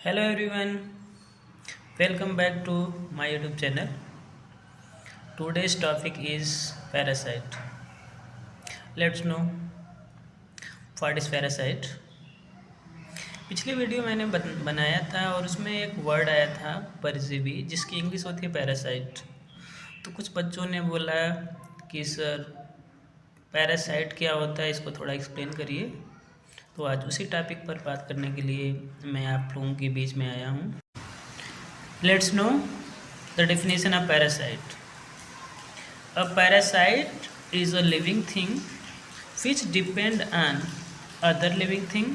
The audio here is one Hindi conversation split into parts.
Hello everyone, welcome back to my YouTube channel. Today's topic is parasite. Let's know what is parasite. पिछली वीडियो मैंने बनाया था और उसमें एक वर्ड आया था परजीवी जिसकी इंग्लिश होती है पैरासाइट। तो कुछ बच्चों ने बोला कि सर पैरासाइट क्या होता है, इसको थोड़ा एक्सप्लेन करिए। तो आज उसी टॉपिक पर बात करने के लिए मैं आप लोगों के बीच में आया हूँ। Let's know the definition of parasite. A parasite is a living thing which depend on other living thing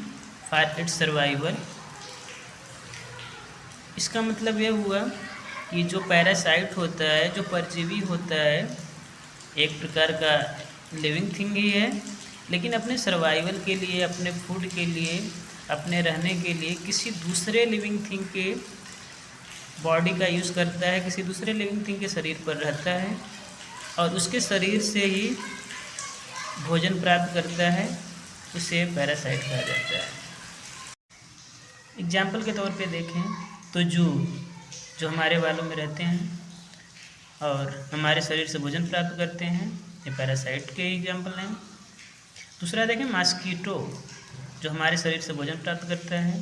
for its survival. इसका मतलब यह हुआ कि जो पैरासाइट होता है, जो परजीवी होता है, एक प्रकार का लिविंग थिंग ही है, लेकिन अपने सर्वाइवल के लिए, अपने फूड के लिए, अपने रहने के लिए किसी दूसरे लिविंग थिंग के बॉडी का यूज़ करता है, किसी दूसरे लिविंग थिंग के शरीर पर रहता है और उसके शरीर से ही भोजन प्राप्त करता है। उसे पैरासाइट कहा जाता है। एग्जाम्पल के तौर पे देखें तो जो हमारे बालों में रहते हैं और हमारे शरीर से भोजन प्राप्त करते हैं, ये पैरासाइट के एग्जाम्पल हैं। दूसरा देखें मॉस्कीटो, जो हमारे शरीर से भोजन प्राप्त करता है।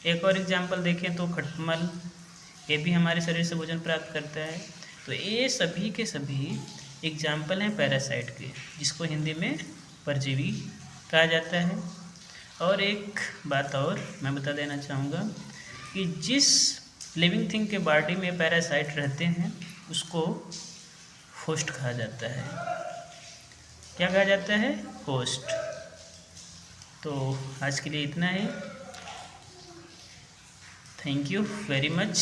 एक और एग्जाम्पल देखें तो खटमल, ये भी हमारे शरीर से भोजन प्राप्त करता है। तो ये सभी के सभी एग्जाम्पल हैं पैरासाइट के, जिसको हिंदी में परजीवी कहा जाता है। और एक बात और मैं बता देना चाहूँगा कि जिस लिविंग थिंग के बॉडी में पैरासाइट रहते हैं उसको होस्ट कहा जाता है। क्या कहा जाता है? होस्ट। तो आज के लिए इतना ही। Thank you very much.